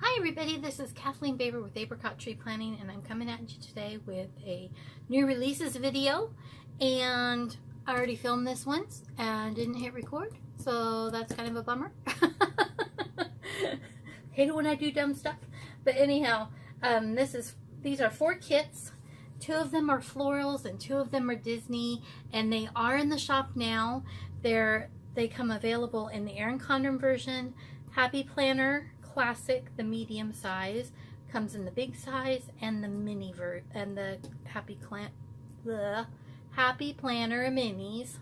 Hi everybody, this is Kathleen Baber with Apricot Tree Planting, and I'm coming at you today with a new releases video. And I already filmed this once and didn't hit record, so that's kind of a bummer. Hate it when I do dumb stuff. But anyhow, these are 4 kits. 2 of them are florals and 2 of them are Disney, and they are in the shop now. They come available in the Erin Condren version, Happy Planner Classic, the medium size, comes in the big size, and the mini and the Happy Planner minis.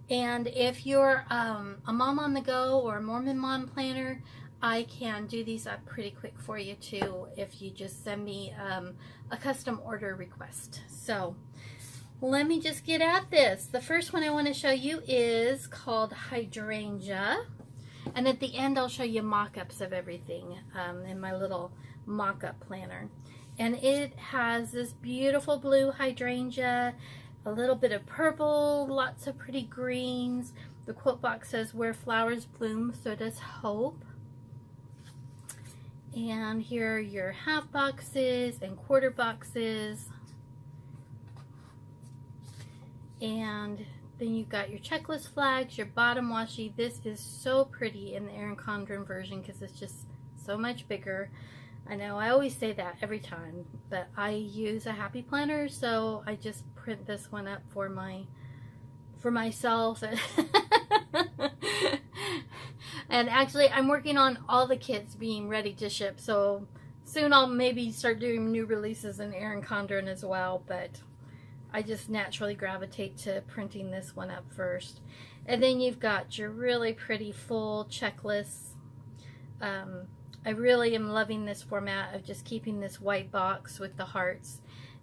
And if you're a mom on the go or a Mormon mom planner, I can do these up pretty quick for you too if you just send me a custom order request. So let me just get at this. The first one I want to show you is called Hydrangea. And at the end, I'll show you mock-ups of everything in my little mock-up planner. And it has this beautiful blue hydrangea, a little bit of purple, lots of pretty greens. The quote box says, "Where flowers bloom, so does hope." And here are your half boxes and quarter boxes. And then you've got your checklist flags, your bottom washi. This is so pretty in the Erin Condren version because it's just so much bigger. I know I always say that every time, but I use a Happy Planner, so I just print this one up for myself. And actually, I'm working on all the kits being ready to ship, so soon I'll maybe start doing new releases in Erin Condren as well, but I just naturally gravitate to printing this one up first. And then you've got your really pretty full checklists. I really am loving this format of just keeping this white box with the hearts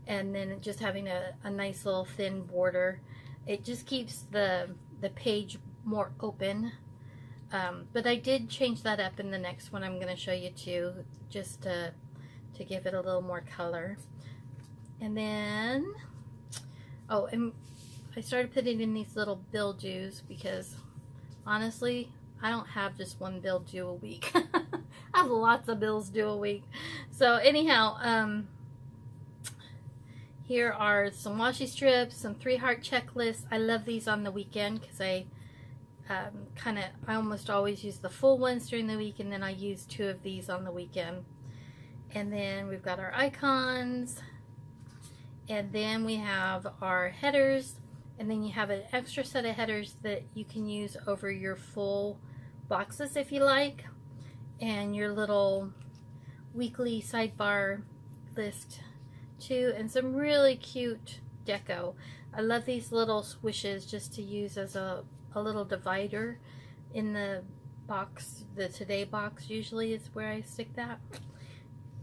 and then just having a nice little thin border. It just keeps the page more open. But I did change that up in the next one I'm going to show you too, just to give it a little more color. And then oh, and I started putting in these little bill dues because honestly, I don't have just one bill due a week. I have lots of bills due a week. So anyhow, here are some washi strips, some 3-heart checklists. I love these on the weekend because I almost always use the full ones during the week, and then I use 2 of these on the weekend. And then we've got our icons. And then we have our headers, and then you have an extra set of headers that you can use over your full boxes if you like, and your little weekly sidebar list too, and some really cute deco. I love these little swishes just to use as a little divider in the box. The today box usually is where I stick that.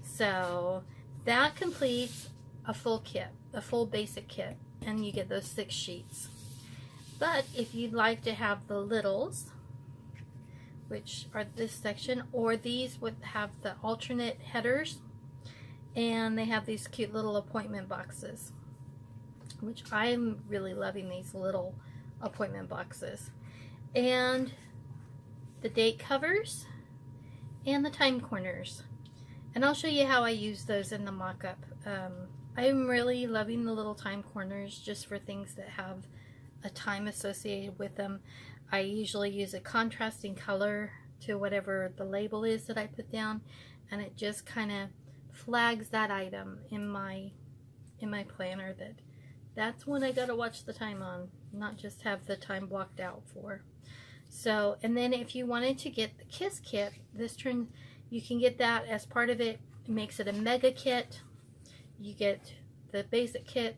So that completes a full kit, a full basic kit, and you get those 6 sheets. But if you'd like to have the littles, which are this section, or these would have the alternate headers, and they have these cute little appointment boxes, which I'm really loving, these little appointment boxes, and the date covers and the time corners. And I'll show you how I use those in the mock-up. I'm really loving the little time corners just for things that have a time associated with them. I usually use a contrasting color to whatever the label is that I put down, and it just kind of flags that item in my planner that's when I gotta watch the time on, not just have the time blocked out for. So, and then if you wanted to get the Kiss kit, you can get that as part of it. It makes it a mega kit. You get the basic kit,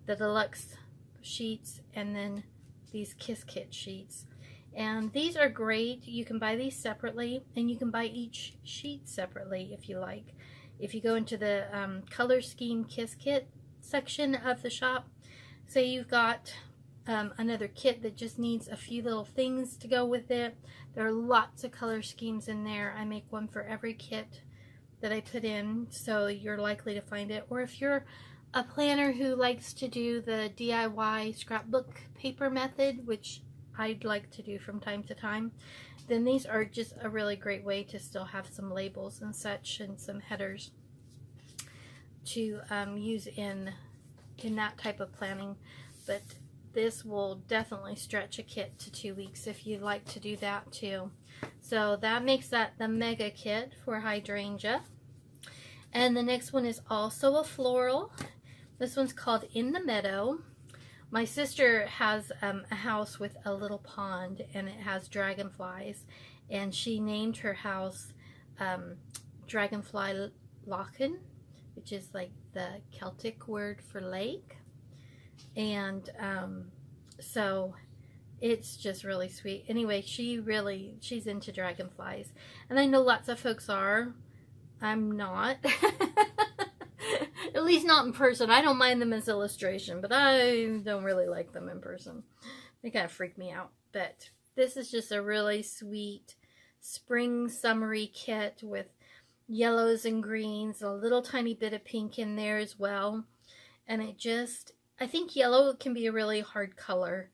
the deluxe sheets, and then these Kiss kit sheets. And these are great. You can buy these separately, and you can buy each sheet separately if you like. If you go into the color scheme Kiss kit section of the shop, say you've got another kit that just needs a few little things to go with it, there are lots of color schemes in there. I make one for every kit that I put in, so you're likely to find it. Or if you're a planner who likes to do the DIY scrapbook paper method, which I'd like to do from time to time, then these are just a really great way to still have some labels and such and some headers to use in that type of planning. But this will definitely stretch a kit to 2 weeks if you'd like to do that too. So that makes that the mega kit for Hydrangea. And the next one is also a floral. This one's called In the Meadow. My sister has a house with a little pond, and it has dragonflies, and she named her house Dragonfly Lochen, which is like the Celtic word for lake. And so it's just really sweet. Anyway, she's into dragonflies, and I know lots of folks are. I'm not. At least not in person. I don't mind them as illustration, but I don't really like them in person. They kind of freak me out. But this is just a really sweet spring summery kit with yellows and greens, a little tiny bit of pink in there as well. And it just, I think yellow can be a really hard color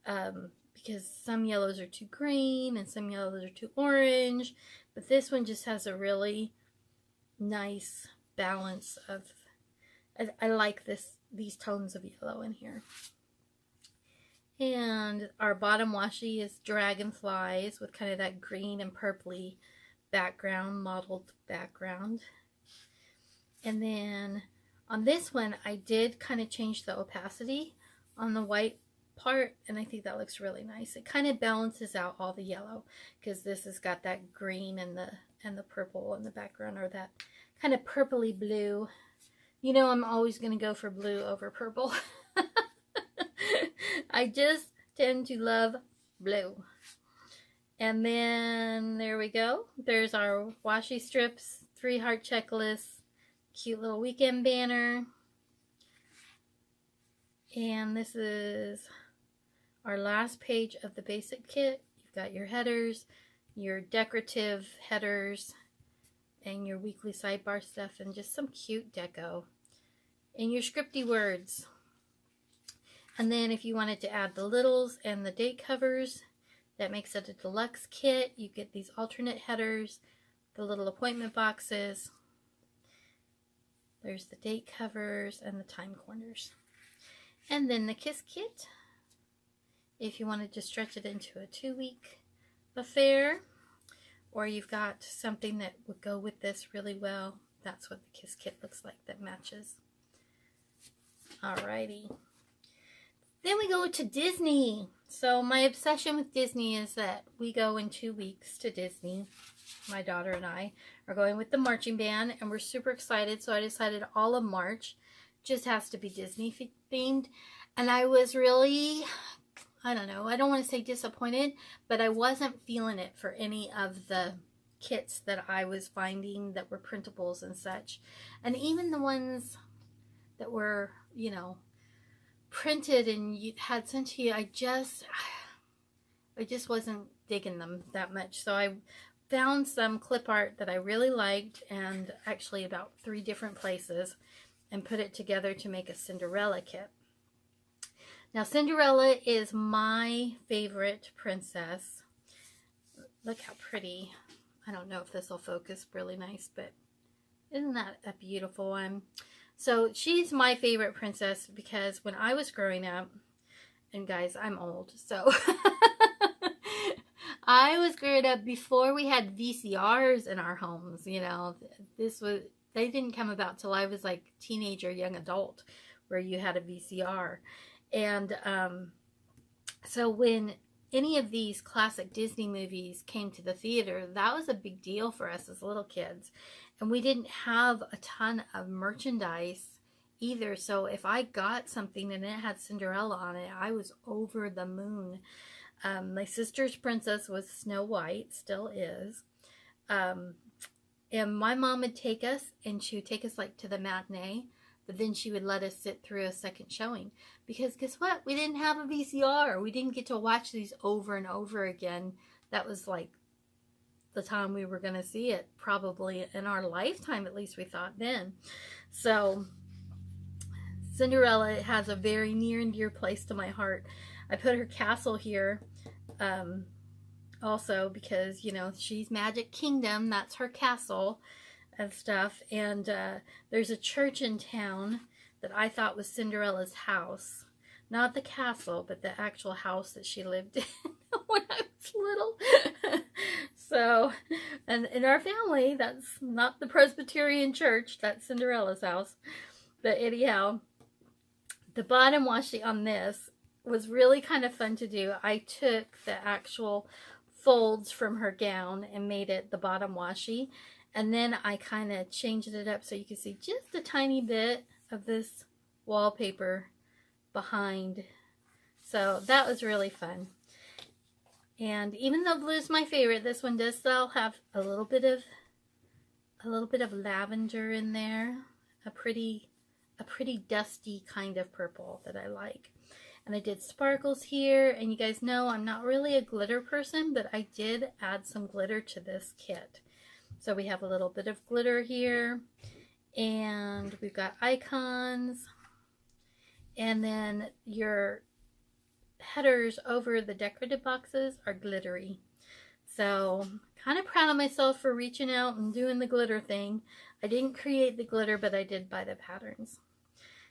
because some yellows are too green and some yellows are too orange. But this one just has a really nice balance of, I like these tones of yellow in here. And our bottom washi is dragonflies with kind of that green and purpley background, mottled background. And then on this one, I did kind of change the opacity on the white part, and I think that looks really nice. It kind of balances out all the yellow because this has got that green and the purple in the background, or that kind of purpley blue. You know, I'm always going to go for blue over purple. I just tend to love blue. And then there we go. There's our washi strips, 3 heart checklists, cute little weekend banner. And this is our last page of the basic kit. You've got your headers, your decorative headers, and your weekly sidebar stuff, and just some cute deco. And your scripty words. And then if you wanted to add the littles and the date covers, that makes it a deluxe kit. You get these alternate headers, the little appointment boxes. There's the date covers and the time corners. And then the kiss kit, if you wanted to stretch it into a 2-week affair, or you've got something that would go with this really well, that's what the kiss kit looks like that matches. Alrighty. Then we go to Disney. So my obsession with Disney is that we go in 2 weeks to Disney. My daughter and I are going with the marching band, and we're super excited. So I decided all of March just has to be Disney themed. And I was really, I don't know, I don't want to say disappointed, but I wasn't feeling it for any of the kits that I was finding that were printables and such. And even the ones that were, you know, printed and you had sent to you, I just wasn't digging them that much. So I found some clip art that I really liked, and actually about 3 different places, and put it together to make a Cinderella kit. Now Cinderella is my favorite princess. Look how pretty. I don't know if this will focus really nice, but isn't that a beautiful one? So she's my favorite princess because when I was growing up, and guys, I'm old, so I was growing up before we had VCRs in our homes. You know, they didn't come about till I was like teenager, young adult, where you had a VCR. And so when any of these classic Disney movies came to the theater, that was a big deal for us as little kids. And we didn't have a ton of merchandise either. So if I got something and it had Cinderella on it, I was over the moon. My sister's princess was Snow White, still is. And my mom would take us, and she would take us like to the matinee, but then she would let us sit through a second showing. Because guess what? We didn't have a VCR. We didn't get to watch these over and over again. That was like the time we were going to see it, probably in our lifetime, at least we thought then. So Cinderella has a very near and dear place to my heart. I put her castle here also because, you know, she's Magic Kingdom. That's her castle and stuff. And there's a church in town that I thought was Cinderella's house. Not the castle, but the actual house that she lived in when I was little. So, and in our family, that's not the Presbyterian church. That's Cinderella's house. But anyhow, the bottom washi on this was really kind of fun to do. I took the actual folds from her gown and made it the bottom washi. And then I kind of changed it up so you can see just a tiny bit of this wallpaper behind. So that was really fun. And even though blue is my favorite, this one does still have a little bit of lavender in there. A pretty dusty kind of purple that I like. And I did sparkles here, and you guys know I'm not really a glitter person, but I did add some glitter to this kit. So we have a little bit of glitter here, and we've got icons, and then your headers over the decorative boxes are glittery. So kind of proud of myself for reaching out and doing the glitter thing. I didn't create the glitter, but I did buy the patterns.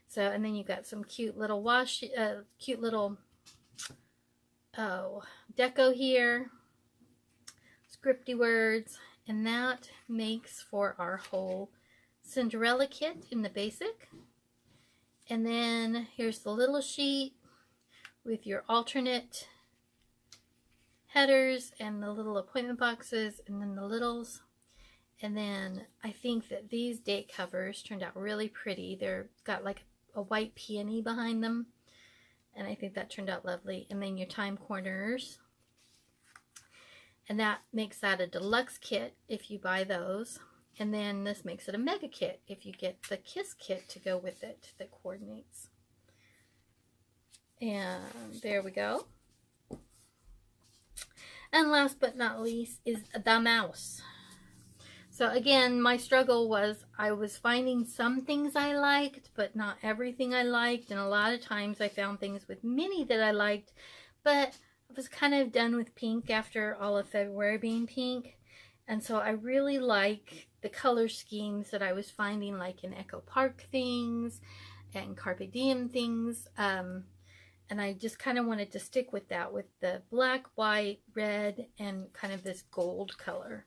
So, and then you got some cute little deco here, scripty words, and that makes for our whole Cinderella kit in the basic. And then here's the little sheet with your alternate headers and the little appointment boxes, and then the littles. And then I think that these date covers turned out really pretty. They're got like a white peony behind them, and I think that turned out lovely. And then your time corners, and that makes that a deluxe kit if you buy those. And then this makes it a mega kit if you get the Kiss kit to go with it that coordinates. And there we go. And last but not least is the mouse. So again, my struggle was I was finding some things I liked, but not everything I liked. And a lot of times I found things with Minnie that I liked, but I was kind of done with pink after all of February being pink. And so I really like the color schemes that I was finding, like in Echo Park things and Carpe Diem things. And I just kind of wanted to stick with that, with the black, white, red, and kind of this gold color.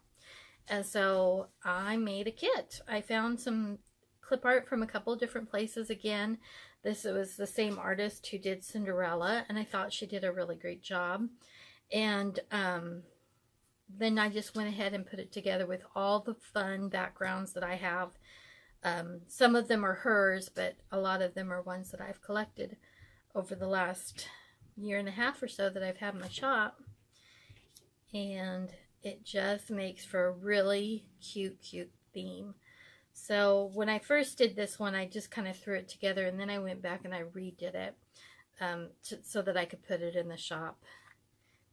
And so I made a kit. I found some clip art from a couple different places. Again, this was the same artist who did Cinderella, and I thought she did a really great job. And then I just went ahead and put it together with all the fun backgrounds that I have. Some of them are hers, but a lot of them are ones that I've collected over the last year and a half or so that I've had in my shop. And it just makes for a really cute theme. So when I first did this one, I just kind of threw it together, and then I went back and I redid it so that I could put it in the shop.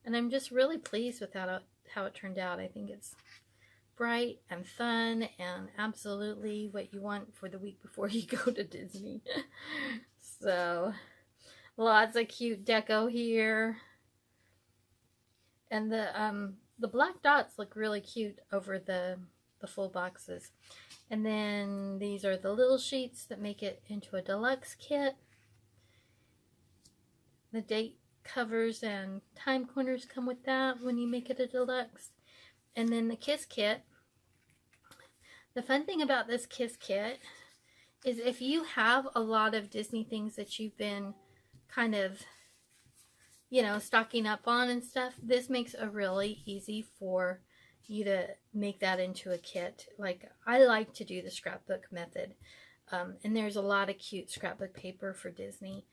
And I'm just really pleased with how it turned out. I think it's bright and fun and absolutely what you want for the week before you go to Disney. So lots of cute deco here. And the black dots look really cute over the full boxes. And then these are the little sheets that make it into a deluxe kit. The date covers and time corners come with that when you make it a deluxe. And then the Kiss kit. The fun thing about this Kiss kit is if you have a lot of Disney things that you've been kind of, you know, stocking up on and stuff, this makes it really easy for you to make that into a kit. Like, I like to do the scrapbook method, and there's a lot of cute scrapbook paper for Disney,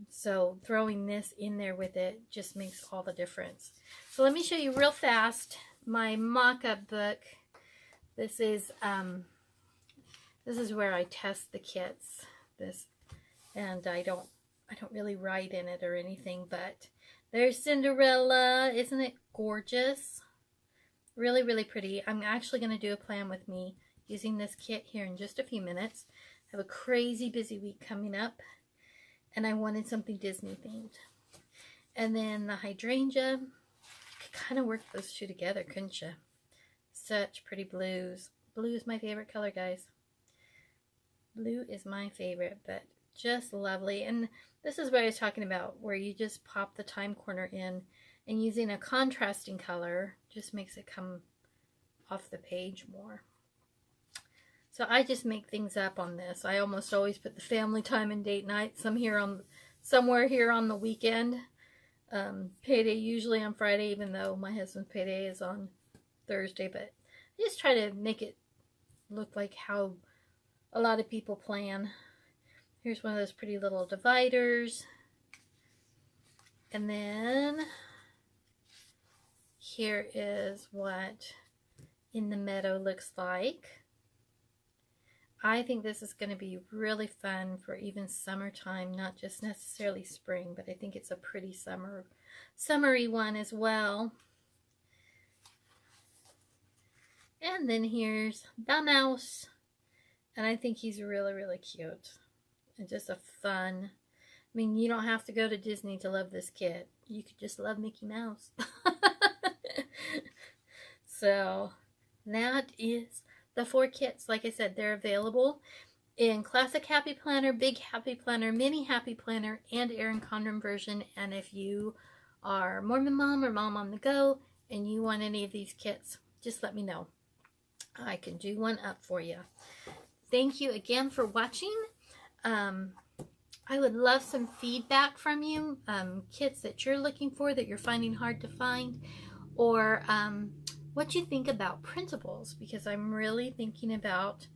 so throwing this in there with it just makes all the difference. So let me show you real fast my mock-up book. This is where I test the kits. And I don't really write in it or anything, but there's Cinderella. Isn't it gorgeous? Really, really pretty. I'm actually going to do a plan with me using this kit here in just a few minutes. have a crazy busy week coming up, and I wanted something Disney themed. And then the hydrangea, you could kind of work those two together, couldn't you? Such pretty blues. Blue is my favorite color, guys. Blue is my favorite, but just lovely. And this is what I was talking about, where you just pop the time corner in, and using a contrasting color just makes it come off the page more. So I just make things up on this. I almost always put the family time and date night somewhere here on the weekend. Payday usually on Friday, even though my husband's payday is on Thursday. But I just try to make it look like how a lot of people plan. Here's one of those pretty little dividers. And then here is what In the Meadow looks like. I think this is going to be really fun for even summertime, not just necessarily spring, but I think it's a pretty summery one as well. And then here's the mouse, and I think he's really, really cute and just a fun. I mean, you don't have to go to Disney to love this kit. You could just love Mickey Mouse. So that is the 4 kits. Like I said, they're available in Classic Happy Planner, Big Happy Planner, Mini Happy Planner, and Erin Condren version. And if you are Mormon Mom or Mom on the Go and you want any of these kits, just let me know. I can do one up for you. Thank you again for watching. I would love some feedback from you. Kits that you're looking for that you're finding hard to find, or what you think about printables, because I'm really thinking about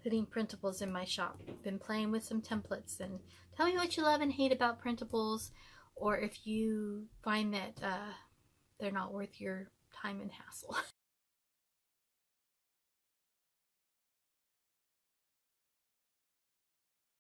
putting printables in my shop. I've been playing with some templates, and tell me what you love and hate about printables, or if you find that they're not worth your time and hassle.